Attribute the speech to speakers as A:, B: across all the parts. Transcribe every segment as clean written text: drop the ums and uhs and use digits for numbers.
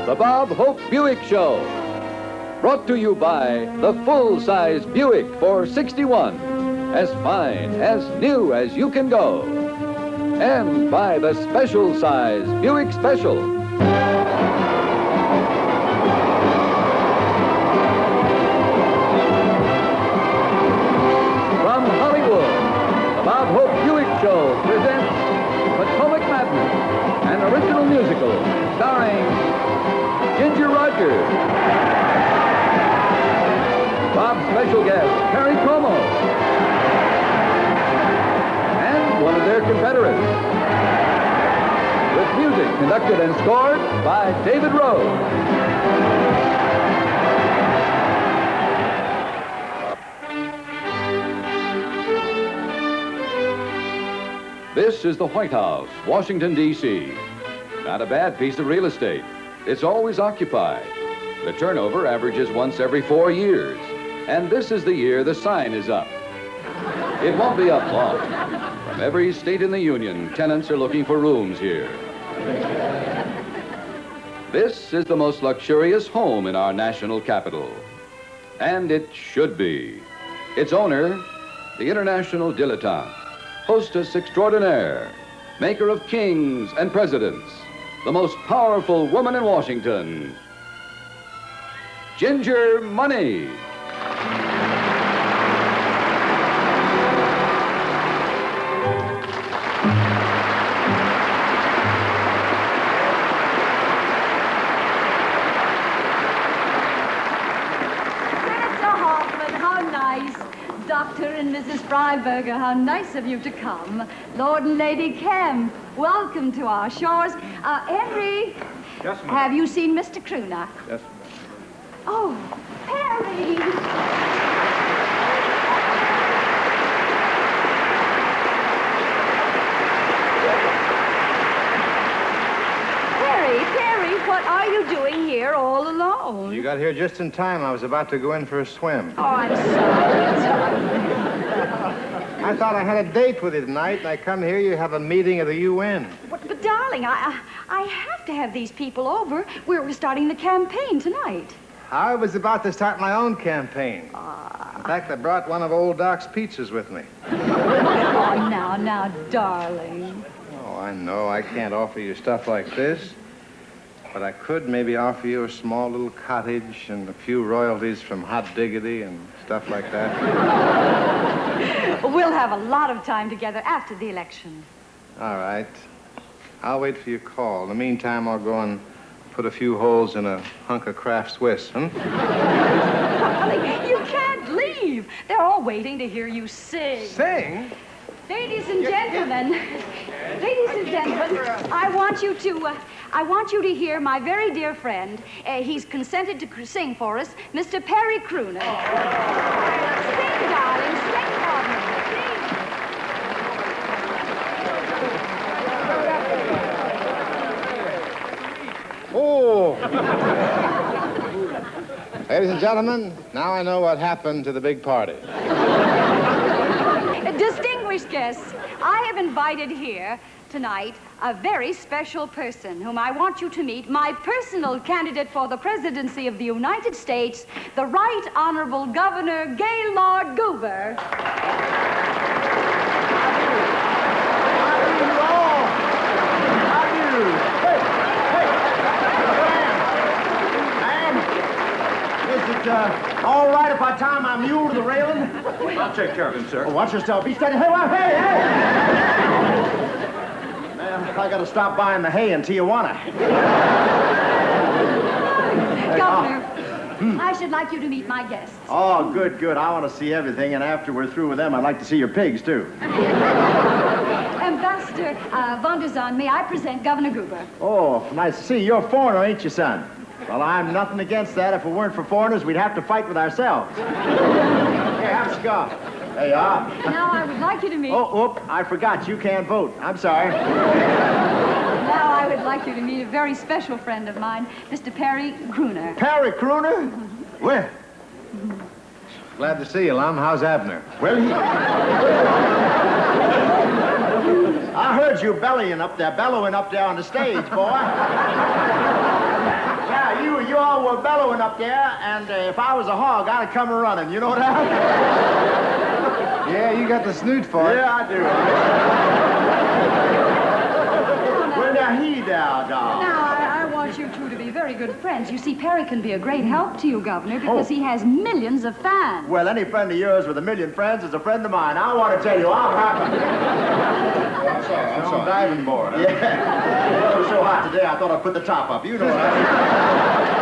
A: The Bob Hope Buick Show. Brought to you by the full-size Buick 461. As fine, as new as you can go. And by the special-size Buick Special. From Hollywood, the Bob Hope Buick Show presents Potomac Madness, an original musical starring Ginger Rogers. Bob's special guest, Perry Como. And one of their confederates. With music conducted and scored by David Rose. This is the White House, Washington, D.C. Not a bad piece of real estate. It's always occupied. The turnover averages once every 4 years. And this is the year the sign is up. It won't be up long. From every state in the Union, tenants are looking for rooms here. This is the most luxurious home in our national capital. And it should be. Its owner, the international dilettante, hostess extraordinaire, maker of kings and presidents, the most powerful woman in Washington, Ginger Money.
B: Dr. and Mrs. Freiberger, how nice of you to come. Lord and Lady Kemp, welcome to our shores. Henry,
C: Yes, ma'am.
B: Have you seen Mr. Crooner?
C: Yes,
B: Oh, Perry! Perry, what are you doing here all alone?
C: You got here just in time. I was about to go in for a swim.
B: Oh, I'm sorry.
C: I thought I had a date with you tonight, and I come here, you have a meeting of the UN.
B: But darling, I have to have these people over. We're starting the campaign tonight.
C: I was about to start my own campaign. In fact, I brought one of old Doc's pizzas with me.
B: Oh, now, darling.
C: Oh, I know I can't offer you stuff like this, but I could maybe offer you a small little cottage and a few royalties from Hot Diggity and stuff like that.
B: We'll have a lot of time together after the election.
C: All right. I'll wait for your call. In the meantime, I'll go and put a few holes in a hunk of Kraft Swiss,
B: Darling, you can't leave. They're all waiting to hear you sing.
C: Sing?
B: Ladies and gentlemen, I want you to hear my very dear friend. He's consented to sing for us, Mr. Perry Crooner. Sing, darling, sing for me.
C: Oh! Ladies and gentlemen, now I know what happened to the big party.
B: Distinguished guests, I have invited here tonight a very special person whom I want you to meet, my personal candidate for the presidency of the United States, the Right Honorable Governor Gaylord Goober.
D: All right if I tie my mule to the railing?
C: I'll take care of him, sir.
D: Oh, watch yourself. Be steady. Hey! Man, I got to stop buying the hay in Tijuana.
B: Governor, I should like you to meet my guests.
D: Oh, good. I want to see everything, and after we're through with them, I'd like to see your pigs, too.
B: Ambassador von der Zahn, may I present Governor Goober?
D: Oh, nice to see you. You're a foreigner, ain't you, son? Well, I'm nothing against that. If it weren't for foreigners, we'd have to fight with ourselves. Here, have a cigar. There you are.
B: Now I would like you to meet...
D: Oh, I forgot. You can't vote. I'm sorry.
B: Now I would like you to meet a very special friend of mine, Mr. Perry Crooner.
D: Perry Crooner? Where?
C: Glad to see you, Lum. How's Abner?
D: Well, I heard you bellowing up there on the stage, boy. Yeah, you all were bellowing up there, and if I was a hog, I'd have come running. You know that?
C: Yeah, you got the snoot for it.
D: Yeah, I do. Well, now, he down, dog.
B: Now, I want you two to be very good friends. You see, Perry can be a great help to you, Governor, because he has millions of fans.
D: Well, any friend of yours with a million friends is a friend of mine. I want to tell you, I'm happy.
C: I'm sorry. Diving board. Huh?
D: Yeah. It was so hot today, I thought I'd put the top up. You know that.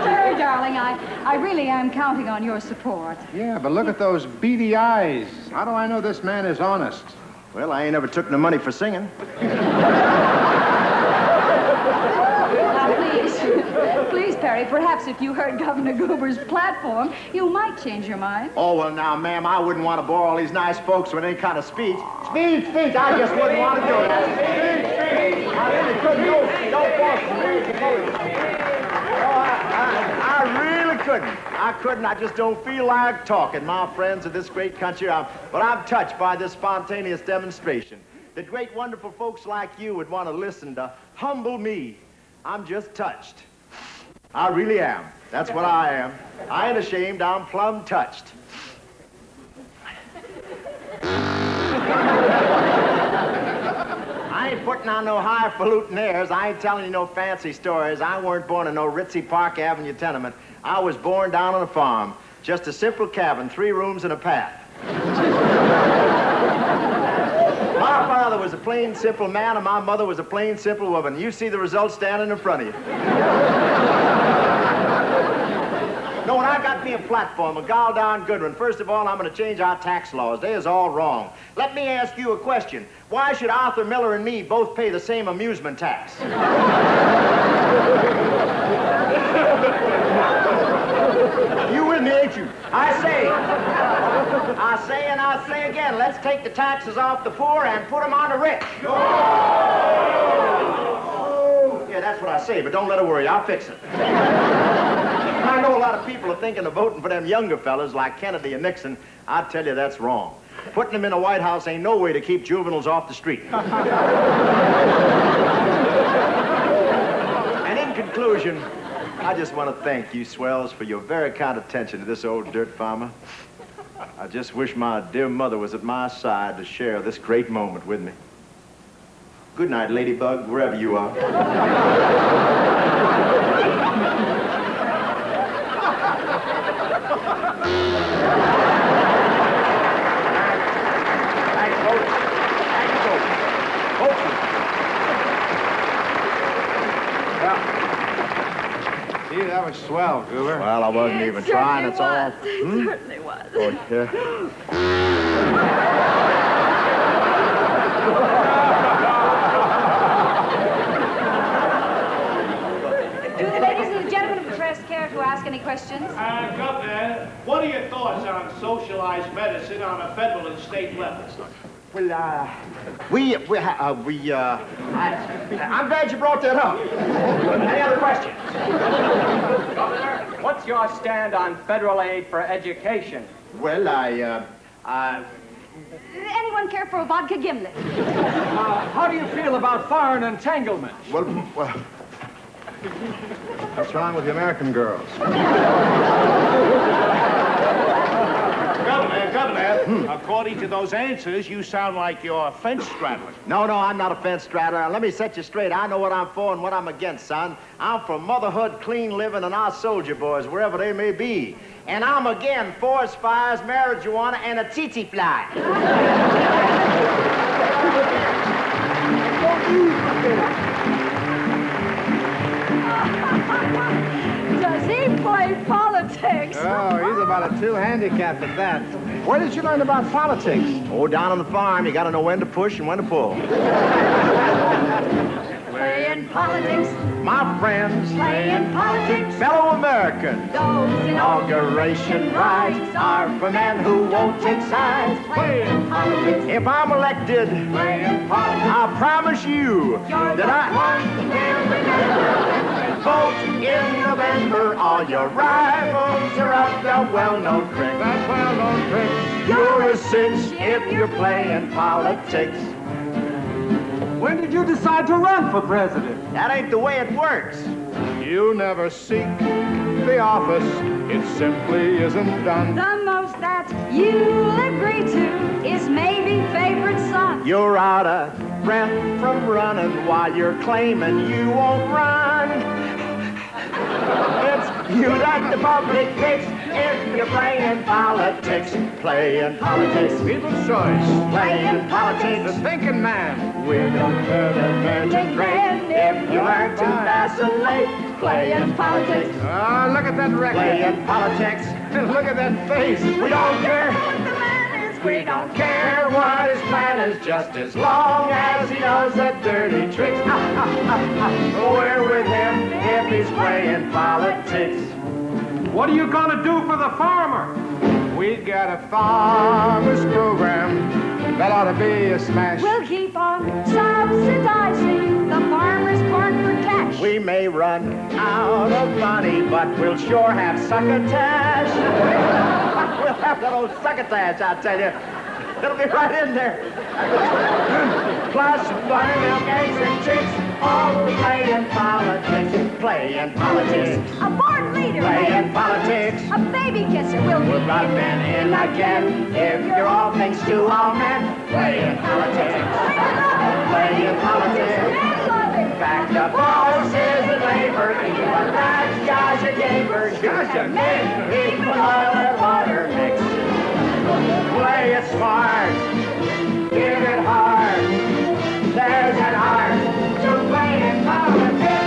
B: Perry, darling, I really am counting on your support.
C: Yeah, but look at those beady eyes. How do I know this man is honest?
D: Well, I ain't ever took no money for singing.
B: Now, please, Perry, perhaps if you heard Governor Goober's platform, you might change your mind.
D: Oh, well, now, ma'am, I wouldn't want to bore all these nice folks with any kind of speech. Speech! I just wouldn't want to do that. Speech! I really couldn't. Don't force me. I really couldn't. I couldn't. I just don't feel like talking, my friends of this great country. But I'm touched by this spontaneous demonstration. That great, wonderful folks like you would want to listen to humble me. I'm just touched. I really am. That's what I am. I ain't ashamed. I'm plumb touched. I ain't putting on no highfalutin airs. I ain't telling you no fancy stories. I weren't born in no ritzy Park Avenue tenement. I was born down on a farm. Just a simple cabin, 3 rooms and a path. My father was a plain, simple man, and my mother was a plain, simple woman. You see the results standing in front of you. No, when I got me a platform, a gol darn good one. First of all, I'm going to change our tax laws. They is all wrong. Let me ask you a question. Why should Arthur Miller and me both pay the same amusement tax? You with me, ain't you? I say and I say again, let's take the taxes off the poor and put them on the rich. Yeah, that's what I say, but don't let her worry. I'll fix it. I know a lot of people are thinking of voting for them younger fellas like Kennedy and Nixon. I tell you, that's wrong. Putting them in the White House ain't no way to keep juveniles off the street. And in conclusion, I just want to thank you swells for your very kind attention to this old dirt farmer. I just wish my dear mother was at my side to share this great moment with me. Good night, Ladybug, wherever you are. Thanks, folks. Thanks, folks. Well,
C: See, that was swell, Goober.
D: well, I wasn't even trying. It's all.
B: It certainly was.
D: Oh, yeah.
B: Do the ladies and the gentlemen of the press care to ask any questions?
E: Governor, what are your thoughts on socialized medicine on a federal and state level?
D: Well, I'm glad you brought that up. Any other questions?
F: Governor, what's your stand on federal aid for education?
D: Well,
B: Anyone care for a vodka gimlet?
F: How do you feel about foreign entanglement?
D: well, what's wrong with the American girls?
E: Governor, according to those answers, you sound like you're a fence straddler.
D: No, I'm not a fence straddler. Let me set you straight. I know what I'm for and what I'm against, son. I'm for motherhood, clean living, and our soldier boys, wherever they may be. And I'm again forest fires, marijuana, and a tsetse fly.
B: Does he play politics?
C: Oh, he's about a 2 handicap at that. Where did you learn about politics?
D: Oh, down on the farm, you got to know when to push and when to pull.
B: Playing politics,
D: My friends,
B: playing politics.
D: fellow Americans,
B: Those
D: inauguration rights are for men who won't take sides.
B: Playing politics,
D: If I'm elected,
B: playing politics.
D: I promise you
B: You're
D: that I vote in November. All your rivals are up the well-known trick.
C: That well-known trick.
D: You're a cinch if you're playing politics.
F: When did you decide to run for president?
D: That ain't the way it works.
E: You
C: You never seek the office, it simply isn't done.
B: The most that you'll agree to is maybe favorite son.
D: You're out of breath from running while you're claiming you won't run. It's you that the public picks if you're playing politics. Playing politics.
C: People's choice.
D: Playing politics.
C: The thinking man.
D: We don't care the magic grade if you learn to vacillate. Playing politics.
C: Ah, look at that record.
D: Playing politics.
C: And look at that face.
D: We don't care what the man is. We don't care what his plan is, just as long as he knows the dirty tricks. We're with him if he's playing politics.
F: What are you going to do for the farmer?
C: We got a farmers program that ought to be a smash.
B: We'll keep on subsidizing the farmer's corn for cash.
D: We may run out of money, but we'll sure have succotash. We'll have that old succotash, I tell you. It'll be right in there. Plus buttermilk, eggs, and chicks, all playing politics. Playing politics.
B: A born leader.
D: Playing politics.
B: A baby kisser. We'll
D: We'll rub men in again if you're all things to all men. Playing politics. Playing politics. Back the bosses and labor, even that's Gaza Gabers. Gaza men, equal oil and water mix. Play it smart, give it hard. There's an art to playing politics.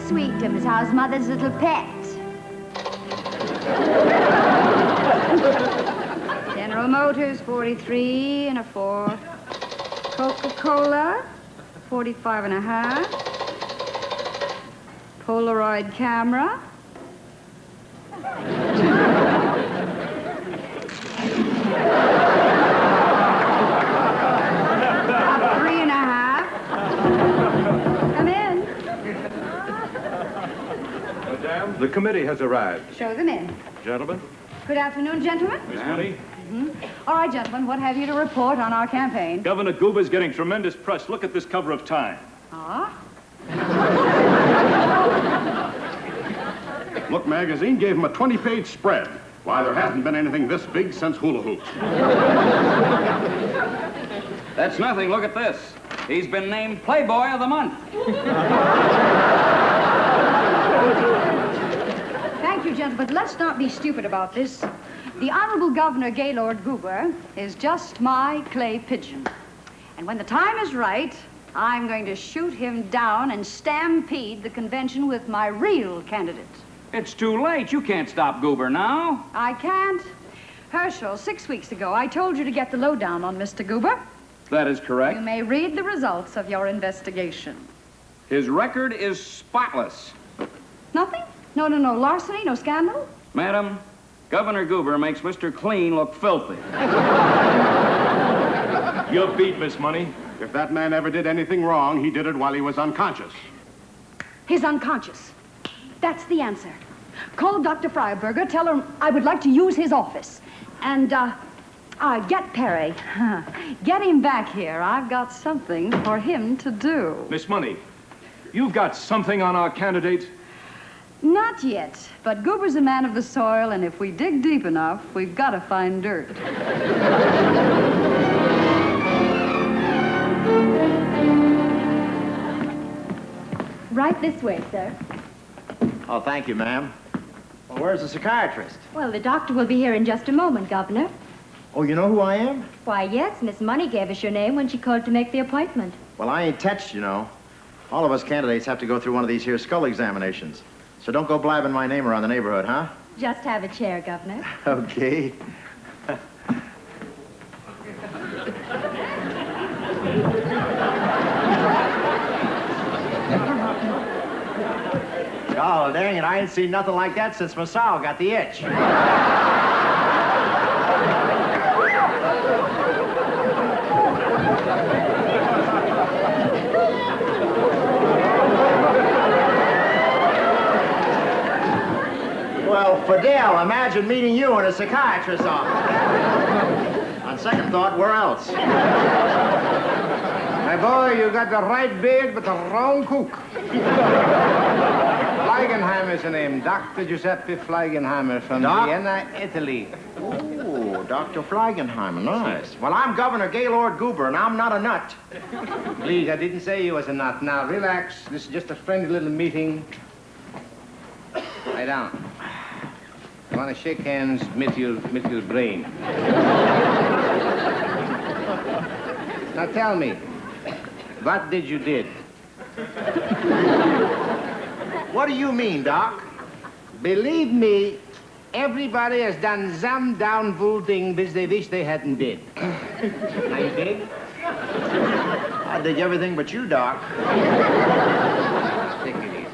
B: Sweetums, how's Mother's little pet? General Motors, 43 and a 4. Coca-Cola, 45 and a half. Polaroid camera. Three and a half. Come in.
G: Madame, the committee has arrived.
B: Show them in.
G: Gentlemen.
B: Good afternoon, gentlemen.
G: Miss Money.
B: All right, gentlemen, what have you to report on our campaign?
H: Governor Goober's getting tremendous press. Look at this cover of Time.
B: Ah?
G: Look magazine gave him a 20-page spread. Why, there hasn't been anything this big since hula hoops.
F: That's nothing. Look at this. He's been named Playboy of the Month.
B: Thank you, gentlemen. But let's not be stupid about this. The Honorable Governor Gaylord Goober is just my clay pigeon. And when the time is right, I'm going to shoot him down and stampede the convention with my real candidate.
F: It's too late. You can't stop Goober now.
B: I can't. Herschel, 6 weeks ago, I told you to get the lowdown on Mr. Goober.
F: That is correct.
B: You may read the results of your investigation.
F: His record is spotless.
B: Nothing? No larceny, no scandal?
F: Madam, Governor Goober makes Mr. Clean look filthy.
H: You're beat, Miss Money.
G: If that man ever did anything wrong, he did it while he was unconscious.
B: He's unconscious. That's the answer. Call Dr. Freiberger, tell her I would like to use his office. And, get Perry. Get him back here. I've got something for him to do.
H: Miss Money, you've got something on our candidate?
B: Not yet, but Goober's a man of the soil, and if we dig deep enough, we've got to find dirt.
I: Right this way, sir.
D: Oh, thank you, ma'am. Well, where's the psychiatrist?
I: Well, the doctor will be here in just a moment, Governor.
D: Oh, you know who I am?
I: Why, yes, Miss Money gave us your name when she called to make the appointment.
D: Well, I ain't touched, you know. All of us candidates have to go through one of these here skull examinations. So don't go blabbing my name around the neighborhood, huh?
I: Just have a chair, Governor.
D: Okay. Well, dang it, I ain't seen nothing like that since Masao got the itch. Well, Fidel, imagine meeting you in a psychiatrist's office. On second thought, where else?
C: My boy, you got the right beard, but the wrong cook. Fleigenheimer's the name. Dr. Giuseppe Fleigenheimer from Vienna, Italy.
D: Oh, Dr. Fleigenheimer, nice. Well, I'm Governor Gaylord Goober, and I'm not a nut.
C: Please, I didn't say you was a nut. Now, relax. This is just a friendly little meeting. Lie down. I want to shake hands with your brain. Now, tell me, what did you did?
D: What do you mean, Doc?
C: Believe me, everybody has done some downful thing which they wish they hadn't did. Now you dig?
D: I dig everything but you, Doc.
C: Take it easy.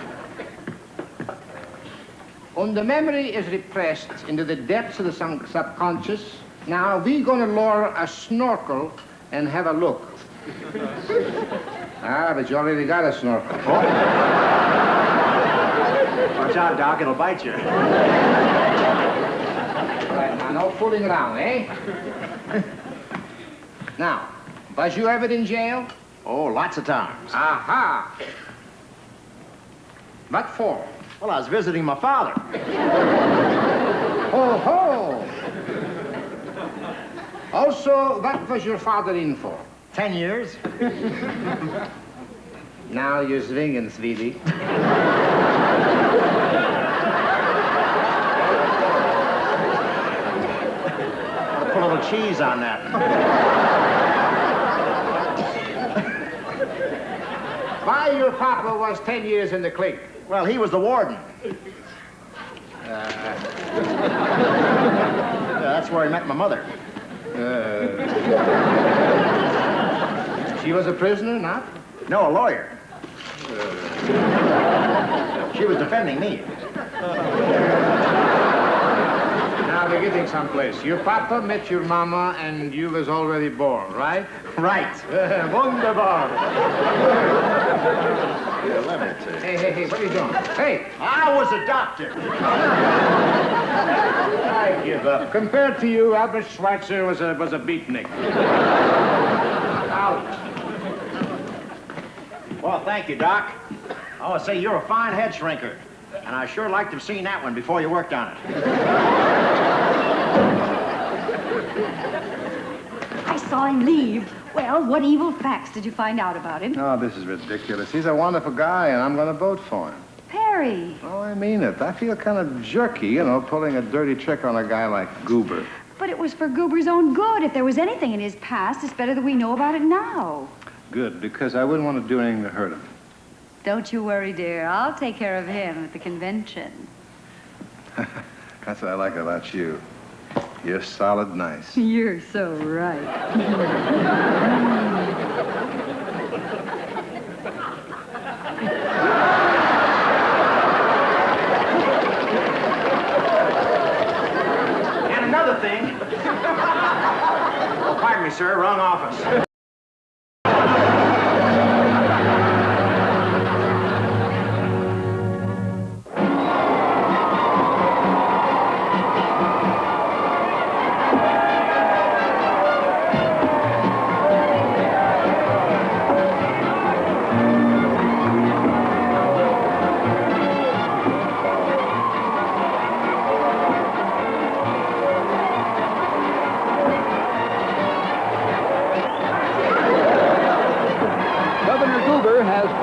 C: When the memory is repressed into the depths of the subconscious, now we're going to lower a snorkel and have a look. But you already got a snorkel.
D: Oh. Watch out, Doc, it'll bite you.
C: Right, now, no fooling around, eh? Now, was you ever in jail?
D: Oh, lots of times.
C: Aha! What for?
D: Well, I was visiting my father.
C: Ho, ho! Also, what was your father in for?
D: 10 years.
C: Now you're swinging, sweetie.
D: Put a little cheese on that.
C: Why your papa was 10 years in the clique?
D: Well, he was the warden. That's where I met my mother.
C: She was a prisoner, not?
D: No, a lawyer. She was defending me.
C: Now we're getting someplace. Your papa met your mama and you was already born, right?
D: Right.
C: Wunderbar.
D: Let me see.
C: Hey, what are you doing? Hey!
D: I was a doctor.
C: I give up. Compared to you, Albert Schweitzer was a beatnik. Out.
D: Well, thank you, Doc. I want to say you're a fine head shrinker. And I sure like to have seen that one before you worked on it.
B: I saw him leave. Well, what evil facts did you find out about him?
C: Oh, this is ridiculous. He's a wonderful guy, and I'm going to vote for him.
B: Perry.
C: Oh, I mean it. I feel kind of jerky, you know, pulling a dirty trick on a guy like Goober.
B: But it was for Goober's own good. If there was anything in his past, it's better that we know about it now.
C: Good, because I wouldn't want to do anything to hurt him.
B: Don't you worry, dear. I'll take care of him at the convention.
C: That's what I like about you. You're solid nice.
B: You're so right.
D: And another thing. Oh, pardon me, sir. Wrong office.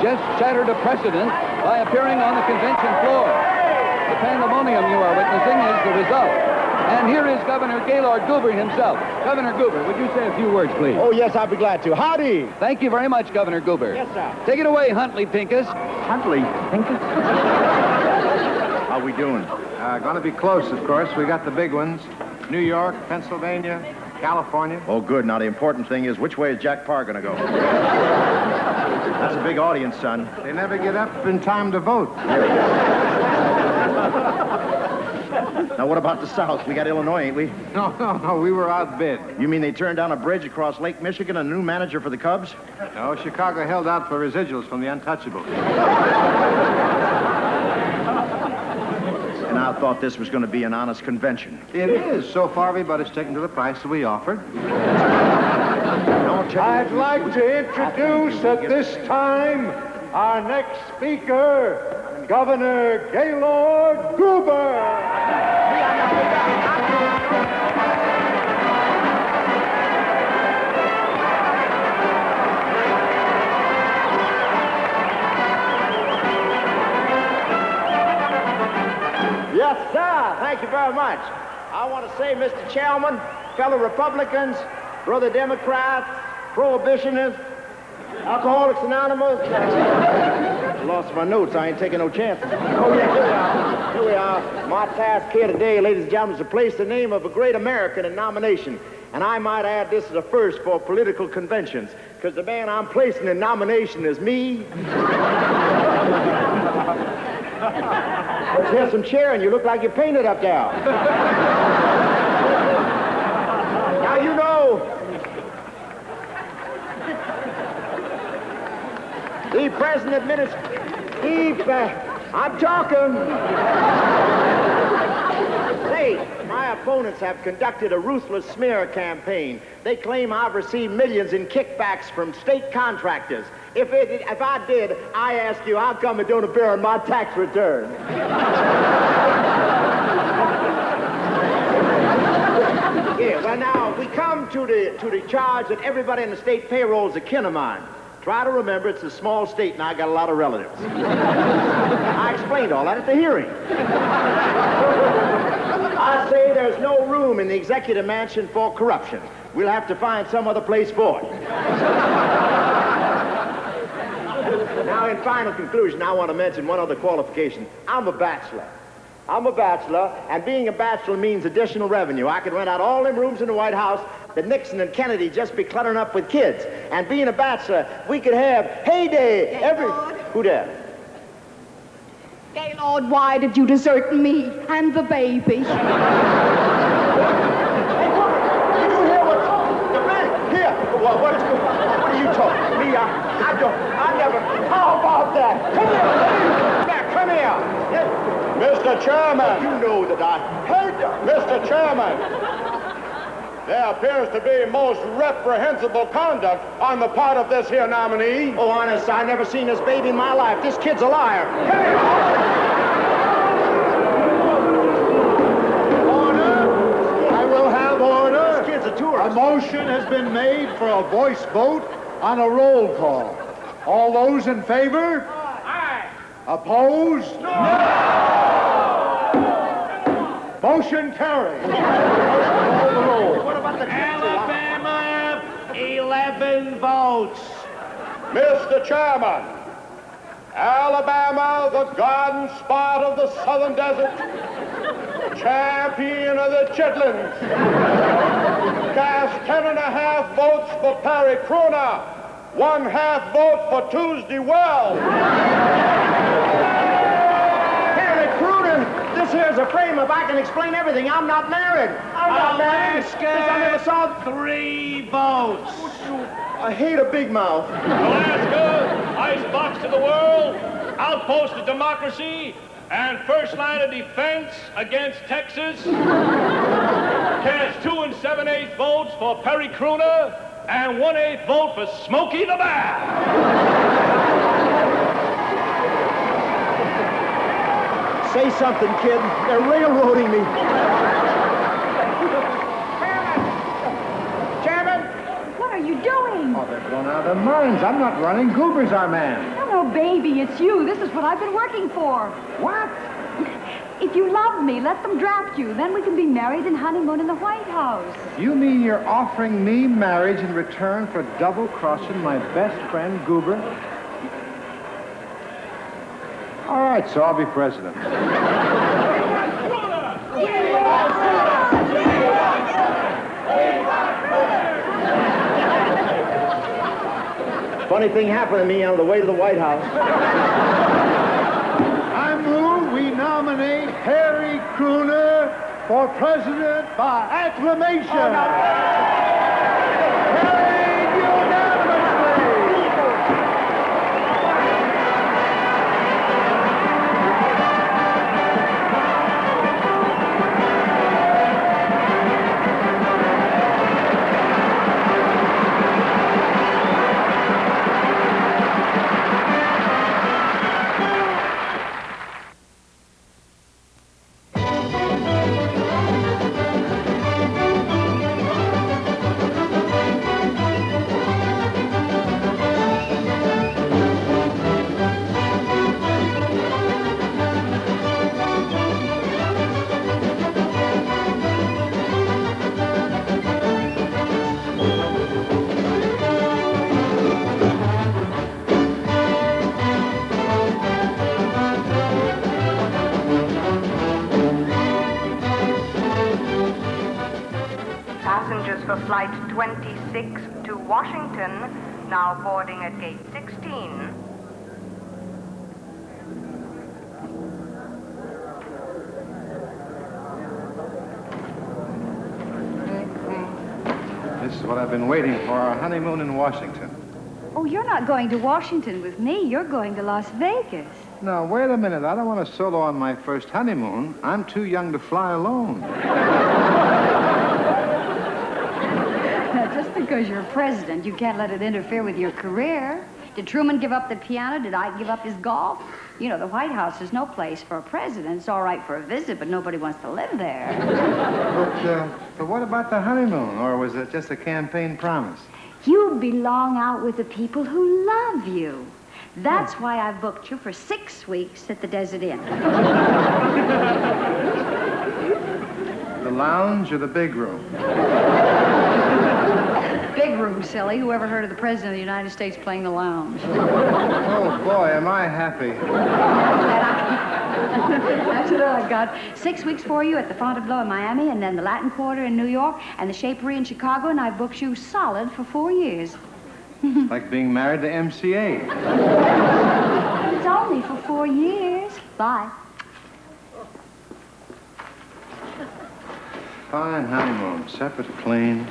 A: Just shattered a precedent by appearing on the convention floor. The pandemonium you are witnessing is the result. And here is Governor Gaylord Goober himself. Governor Goober, would you say a few words, please?
D: Oh, yes, I'd be glad to. Howdy.
A: Thank you very much, Governor Goober.
D: Yes, sir.
A: Take it away, Huntley Pincus.
D: Huntley Pincus? How we doing?
C: Gonna be close, of course. We got the big ones. New York, Pennsylvania, California.
D: Oh, good. Now, the important thing is, which way is Jack Parr going to go? That's a big audience, son.
C: They never get up in time to vote.
D: Now, what about the South? We got Illinois, ain't we?
C: No, we were outbid.
D: You mean they turned down a bridge across Lake Michigan and a new manager for the Cubs?
C: No, Chicago held out for residuals from the Untouchables.
D: And I thought this was going to be an honest convention.
C: It is. So far, everybody's taken to the price that we offered.
J: I'd like to introduce at this time our next speaker, Governor Gaylord Gruber.
D: Yes, sir. Thank you very much. I want to say, Mr. Chairman, fellow Republicans, brother Democrats, prohibitionists, Alcoholics Anonymous. I lost my notes. I ain't taking no chances. Oh, yeah, here we are. My task here today, ladies and gentlemen, is to place the name of a great American in nomination. And I might add this is a first for political conventions, because the man I'm placing in nomination is me. Let's hear some cheering. You look like you painted up there. Now, you know, the present administration, I'm talking. Say, my opponents have conducted a ruthless smear campaign. They claim I've received millions in kickbacks from state contractors. If I did, I ask you, how come it don't appear on my tax return? Yeah, well, now, we come to the charge that everybody in the state payroll is a kin of mine. Try to remember it's a small state and I got a lot of relatives. I explained all that at the hearing. I say there's no room in the executive mansion for corruption. We'll have to find some other place for it. Now, in final conclusion, I want to mention one other qualification. I'm a bachelor. And being a bachelor means additional revenue. I could rent out all them rooms in the White House that Nixon and Kennedy just be cluttering up with kids. And being a bachelor, we could have heyday every... Who that?
B: Gaylord, why did you desert me and the baby?
D: Did you hear what... Here, what are you talking? Me, I never... How about that? Come here, come here.
J: Mr. Chairman.
D: You know that I heard you.
J: Mr. Chairman, there appears to be most reprehensible conduct on the part of this here nominee.
D: Oh, honest, I never seen this baby in my life. This kid's a liar. Come here.
J: Order. I will have order.
D: This kid's a tourist.
J: A motion has been made for a voice vote on a roll call. All those in favor? Aye. Opposed? No. Motion carried.
D: What about the
E: Alabama, 11 votes.
J: Mr. Chairman, Alabama, the garden spot of the southern desert, champion of the chitlins, cast 10.5 votes for Perry Crooner, 1/2 vote for Tuesday Wells.
D: This here's a frame-up. I can explain everything. I'm not married. I'm not married. I never saw
E: 3 votes.
D: I hate a big mouth.
E: Alaska, icebox to the world, outpost of democracy, and first line of defense against Texas. Cast 2 7/8 votes for Perry Crooner and 1/8 vote for Smokey the Bear.
D: Say something, kid. They're railroading me. Chairman!
B: What are you doing?
J: Oh, they're blown out of their minds. I'm not running. Goober's our man.
B: No, baby, it's you. This is what I've been working for.
J: What?
B: If you love me, let them draft you. Then we can be married and honeymoon in the White House.
C: You mean you're offering me marriage in return for double-crossing my best friend, Goober? All right, so I'll be president.
D: Funny thing happened to me on the way to the White House.
J: I I move we nominate Harry Crooner for president by acclamation. Carried unanimously.
K: Passengers for Flight 26 to Washington, now boarding at Gate 16.
C: This is what I've been waiting for, our honeymoon in Washington.
B: Oh, you're not going to Washington with me. You're going to Las Vegas.
C: Now, wait a minute. I don't want to solo on my first honeymoon. I'm too young to fly alone.
B: Now, just because you're president, you can't let it interfere with your career. Did Truman give up the piano? Did I give up his golf? You know, the White House is no place for a president. It's all right for a visit, but nobody wants to live there.
C: But what about the honeymoon? Or was it just a campaign promise?
B: You belong out with the people who love you. That's why I booked you for 6 weeks at the Desert Inn.
C: The lounge or the big room?
B: Big room, silly. Whoever heard of the President of the United States playing the lounge?
C: Oh, boy, am I happy.
B: That's what I got. 6 weeks for you at the Fontainebleau in Miami, and then the Latin Quarter in New York, and the Shapery in Chicago, and I booked you solid for 4 years.
C: It's like being married to MCA.
B: It's only for 4 years. Bye.
C: Fine honeymoon, separate planes.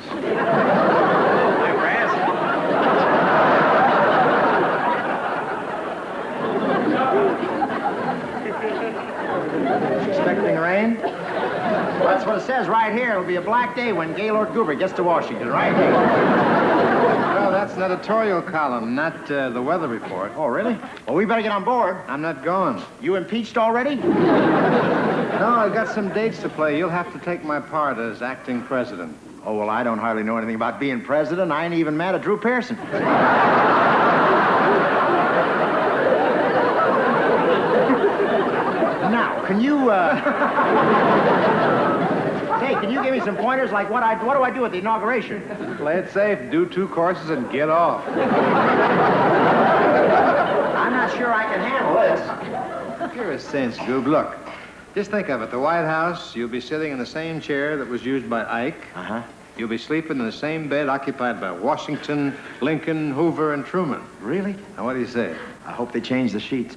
D: Expecting rain? Well, that's what it says right here. It'll be a black day when Gaylord Goober gets to Washington, right here.
C: Well, that's an editorial column, not the weather report.
D: Oh, really? Well, we better get on board.
C: I'm not going.
D: You impeached already?
C: No, I've got some dates to play. You'll have to take my part as acting president.
D: Oh, well, I don't hardly know anything about being president. I ain't even mad at Drew Pearson. Now, can you, Hey, can you give me some pointers like what do I do at the inauguration?
C: Play it safe, do 2 courses, and get off.
D: I'm not sure I can handle this.
C: You're a cinch, Goob. Look, just think of it. The White House, you'll be sitting in the same chair that was used by Ike.
D: Uh-huh.
C: You'll be sleeping in the same bed occupied by Washington, Lincoln, Hoover, and Truman.
D: Really?
C: Now, what do you say?
D: I hope they change the sheets.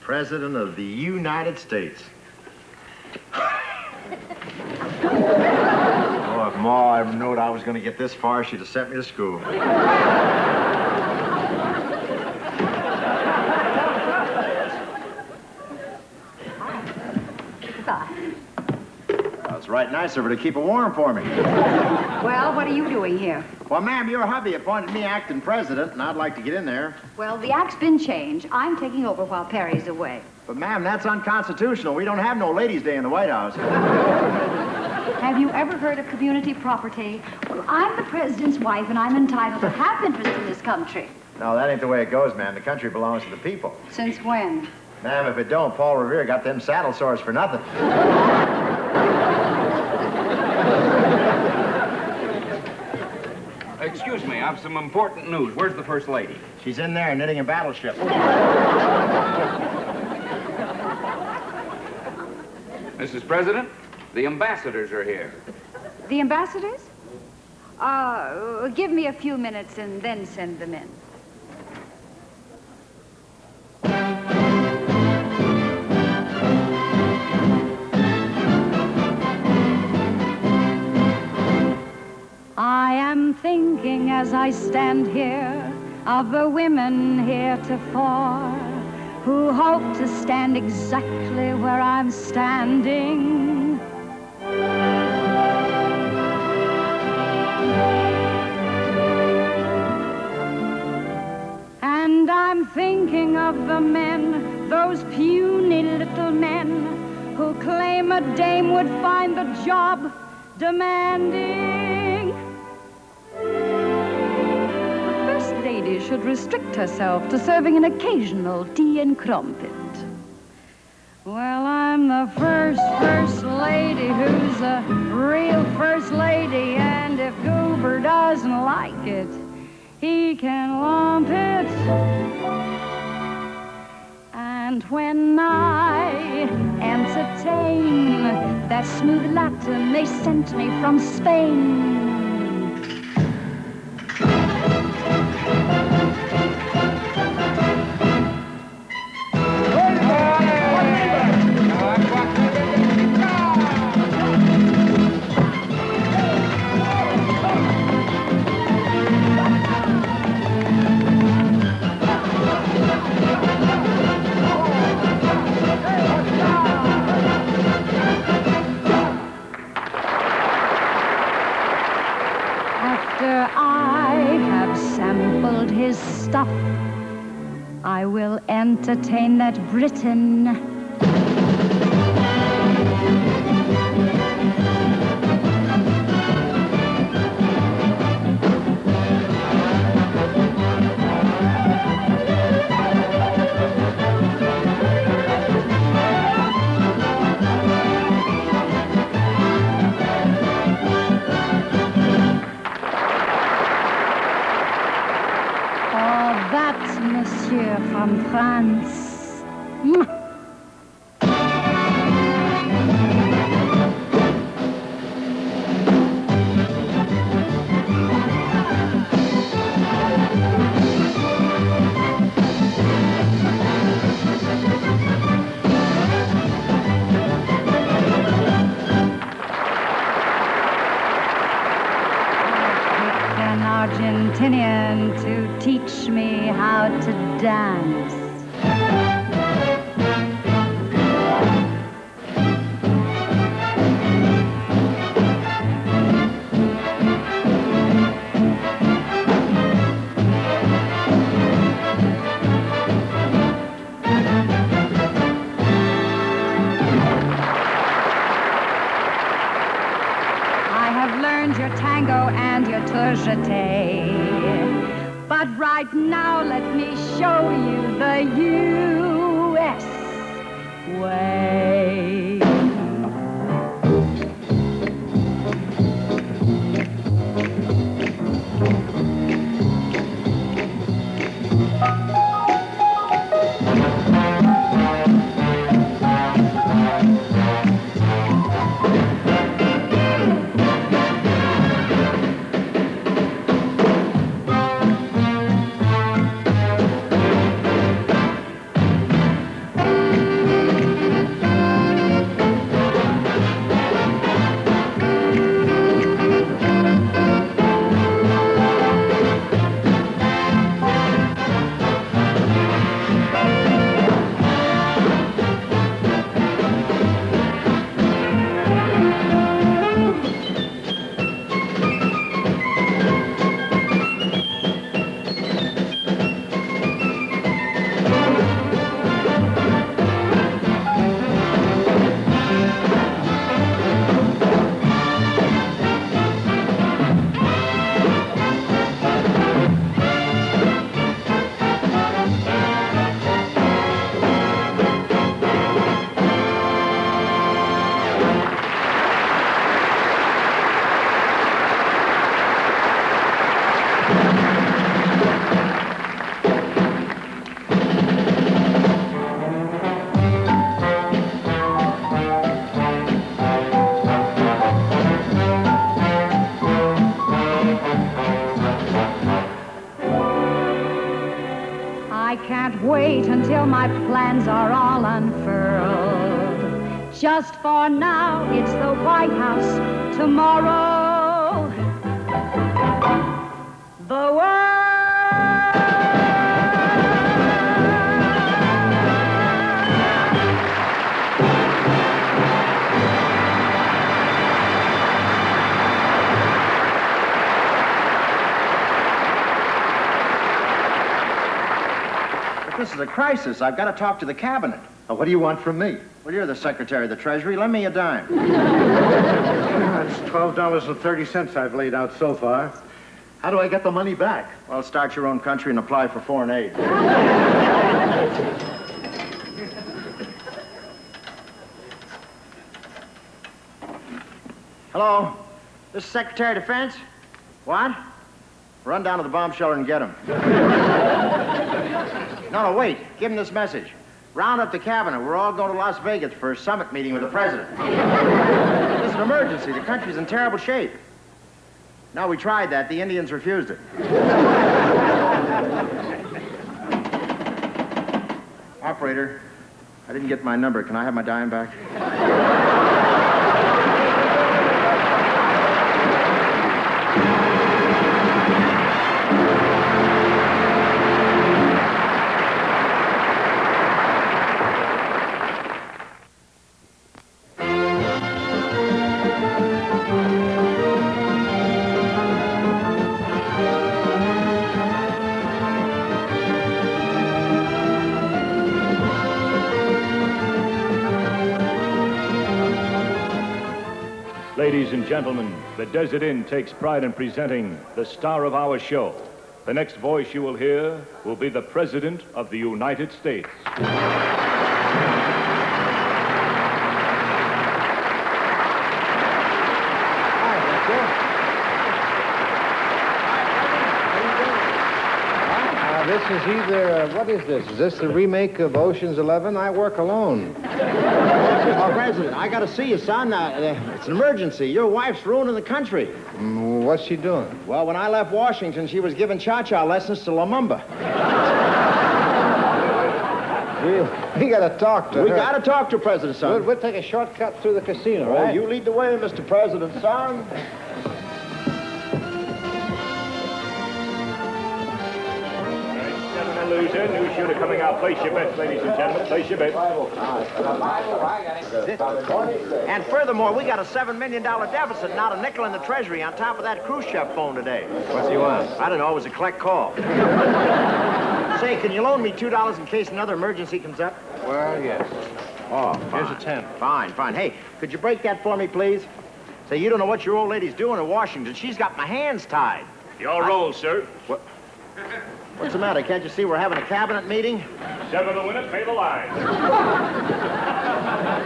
D: President of the United States. Oh, if Ma ever knowed I was going to get this far, she'd have sent me to school. Well, it's right nice of her to keep it warm for me.
B: Well, what are you doing here?
D: Well, ma'am, your hubby appointed me acting president, and I'd like to get in there.
B: Well, the act's been changed. I'm taking over while Perry's away.
D: But, ma'am, that's unconstitutional. We don't have no ladies' day in the White House.
B: Have you ever heard of community property? Well, I'm the president's wife, and I'm entitled to have interest in this country.
D: No, that ain't the way it goes, ma'am. The country belongs to the people.
B: Since when?
D: Ma'am, if it don't, Paul Revere got them saddle sores for nothing.
L: Excuse me, I've some important news. Where's the First Lady?
D: She's in there knitting a battleship.
L: Mrs. President, the ambassadors are here.
B: The ambassadors? Give me a few minutes and then send them in. I am thinking as I stand here of the women heretofore who hope to stand exactly where I'm standing. And I'm thinking of the men, those puny little men, who claim a dame would find the job demanding. The First Lady should restrict herself to serving an occasional tea and crumpet. Well, I'm the first lady who's a real First Lady, and if Goober doesn't like it, he can lump it. And when I entertain that smooth Latin they sent me from Spain, his stuff, I will entertain that Briton. Monsieur from France. An Argentinian to teach me how to dance. I have learned your tango and your tourgette. But right now, let me show you the U.S. way.
I: can't wait until my plans are all unfurled. Just for now, it's the White House. Tomorrow, the world.
D: This is a crisis. I've got to talk to the cabinet.
M: Oh, what do you want from me?
D: Well, you're the Secretary of the Treasury. Lend me a dime.
M: That's $12.30 I've laid out so far. How do I get the money back?
D: Well, start your own country and apply for foreign aid. Hello? This is Secretary of Defense? What? Run down to the bomb shelter and get him. No, wait. Give him this message. Round up the cabinet. We're all going to Las Vegas for a summit meeting with the president. It's an emergency. The country's in terrible shape. No, we tried that. The Indians refused it. Operator, I didn't get my number. Can I have my dime back?
E: Ladies and gentlemen, the Desert Inn takes pride in presenting the star of our show. The next voice you will hear will be the President of the United States.
C: This is either, what is this? Is this the remake of Ocean's 11? I work alone.
D: Oh, President, I got to see you, son. It's an emergency. Your wife's ruining the country.
C: What's she doing?
D: Well, when I left Washington, she was giving cha-cha lessons to Lumumba.
C: We got to talk to her.
D: We got to talk to President, son.
C: We'll take a shortcut through the casino,
D: right?
C: Oh,
D: you lead the way, Mr. President, son.
E: Loser, new shooter coming out. Place your bets, ladies and gentlemen. Place your bets.
D: And furthermore, we got a $7 million deficit, not a nickel in the Treasury on top of that Khrushchev phone today.
C: What's he want?
D: I don't know. It was a collect call. Say, can you loan me $2 in case another emergency comes up?
C: Well, yes.
D: Oh, fine.
C: Here's a 10.
D: Fine, fine. Hey, could you break that for me, please? Say, you don't know what your old lady's doing in Washington. She's got my hands tied.
E: Your roll, sir.
D: What? What's the matter? Can't you see we're having a cabinet meeting?
E: 7 to win it, pay the line.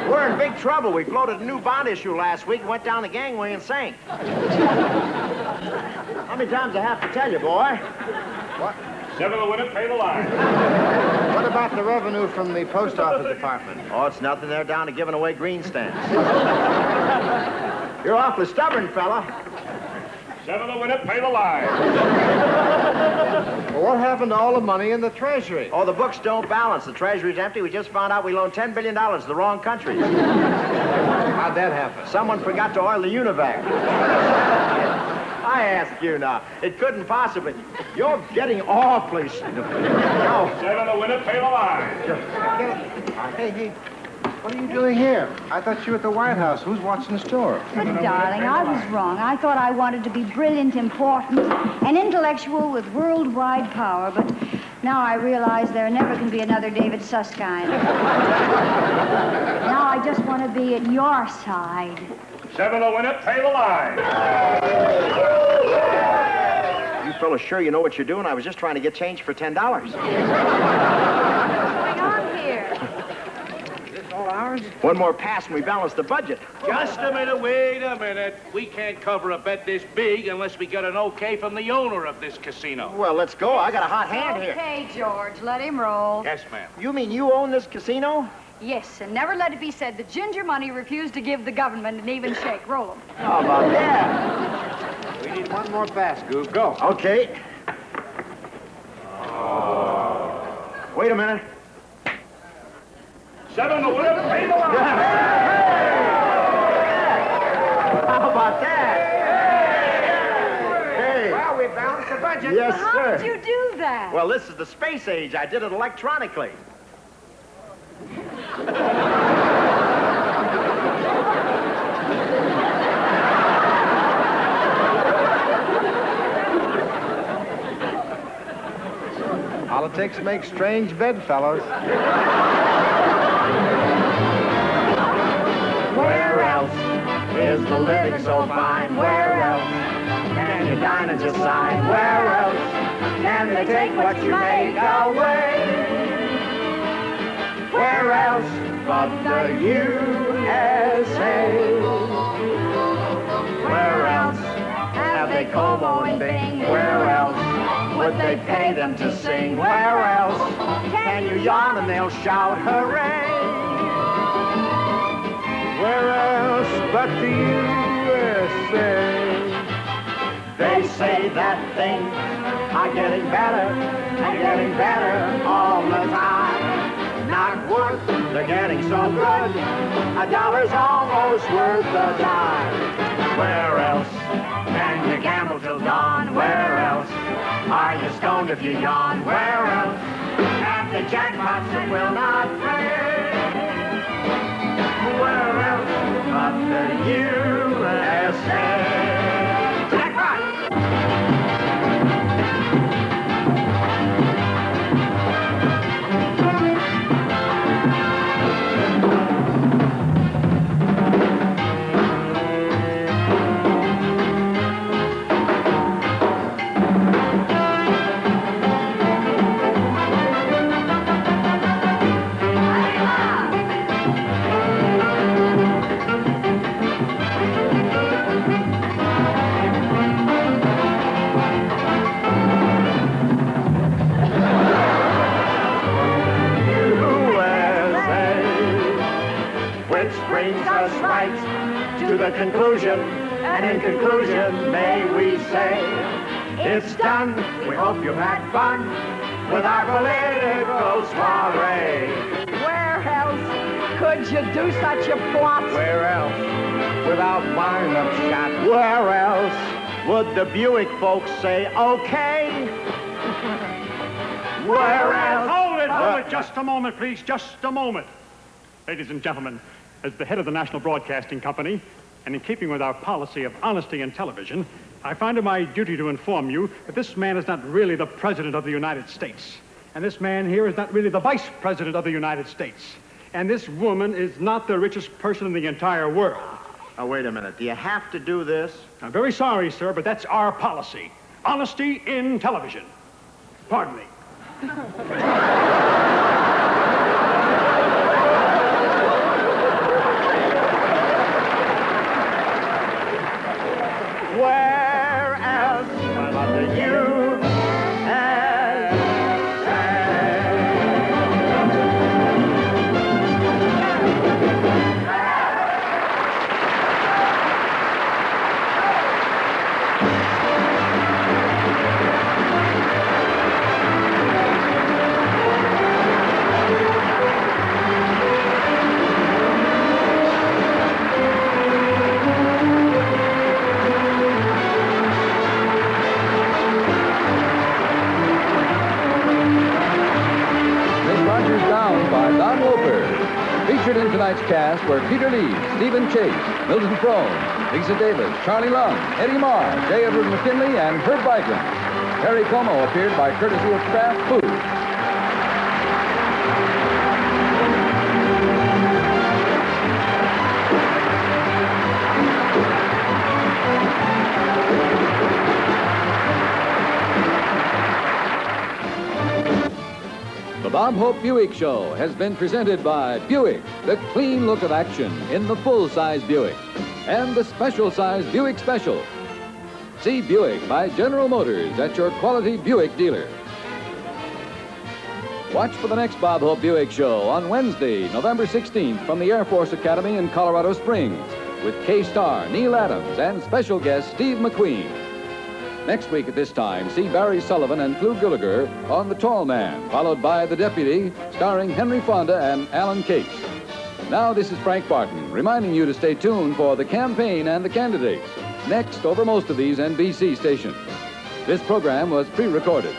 D: We're in big trouble. We floated a new bond issue last week, went down the gangway and sank. How many times I have to tell you, boy?
C: What?
E: 7 to win it, pay the line.
C: What about the revenue from the post office department?
D: Oh, it's nothing. They're down to giving away green stamps. You're awfully stubborn, fella.
E: 7 to win it, pay the line.
C: Well, what happened to all the money in the Treasury?
D: Oh, the books don't balance. The Treasury's empty. We just found out we loaned $10 billion to the wrong country.
C: How'd that happen?
D: Someone forgot to oil the Univac. I ask you now. It couldn't possibly. You're getting awfully... No.
E: 7 to win it, pay the line.
C: Hey. What are you doing here? I thought you were at the White House. Who's watching the store?
I: But, darling, I was wrong. I thought I wanted to be brilliant, important, and intellectual with worldwide power, but now I realize there never can be another David Susskind. Now I just want to be at your side.
E: 7 to win it, pay the line.
D: You fellas sure you know what you're doing? I was just trying to get change for $10.
B: What's going on here?
D: All ours? One more pass and we balance the budget.
N: Just a minute, wait a minute. We can't cover a bet this big unless we get an okay from the owner of this casino.
D: Well, let's go. I got a hot hand here.
B: Okay, George, let him roll.
N: Yes, ma'am.
D: You mean you own this casino?
B: Yes, and never let it be said that Ginger Money refused to give the government an even shake. Roll 'em.
D: How about that?
C: We need one more pass, Goof. Go.
D: Okay. Wait a minute.
E: 7 to whatever. Pay the line.
D: How about that? Hey.
F: Well, we balanced the budget.
D: Yes,
B: How
D: sir.
B: did you do that?
D: Well, this is the space age. I did it electronically.
C: Politics makes strange bedfellows.
D: Where else is the living so fine? Where else can you dine and just sign? Where else can they take what you make away? Where else but the USA? Where else have they Como and Bing? Where else would they pay them to sing? Where else can you yawn and they'll shout hooray? Where else but the USA? They say that things are getting better all the time. Not worth, they're getting so good, $1's almost worth a dime. Where else can you gamble till dawn? Where else are you stoned if you yawn? Where else have the jackpots that will not pay? Where else but the USA? Jackpot! To the conclusion, and in conclusion, may we say, it's done. We hope you've had fun with our political soiree.
B: Where else could you do such a plot?
D: Where else, without wind-up shot? Where else would the Buick folks say, okay? Where else?
G: Hold it, just a moment, please, just a moment. Ladies and gentlemen, as the head of the National Broadcasting Company, and in keeping with our policy of honesty in television, I find it my duty to inform you that this man is not really the President of the United States. And this man here is not really the Vice President of the United States. And this woman is not the richest person in the entire world.
D: Now, wait a minute. Do you have to do this?
G: I'm very sorry, sir, but that's our policy. Honesty in television. Pardon me.
D: Where else but the
A: Featured in tonight's cast were Peter Lee, Stephen Chase, Milton Frone, Lisa Davis, Charlie Lung, Eddie Marr, J. Edward McKinley, and Herb Vigran. Perry Como appeared by courtesy of Kraft Foods. The Bob Hope Buick Show has been presented by Buick, the clean look of action in the full-size Buick, and the special-size Buick Special. See Buick by General Motors at your quality Buick dealer. Watch for the next Bob Hope Buick Show on Wednesday, November 16th from the Air Force Academy in Colorado Springs with K-Star, Neil Adams, and special guest Steve McQueen. Next week at this time, see Barry Sullivan and Clu Gulager on The Tall Man, followed by The Deputy, starring Henry Fonda and Alan Cates. Now, this is Frank Barton, reminding you to stay tuned for the campaign and the candidates, next over most of these NBC stations. This program was pre-recorded.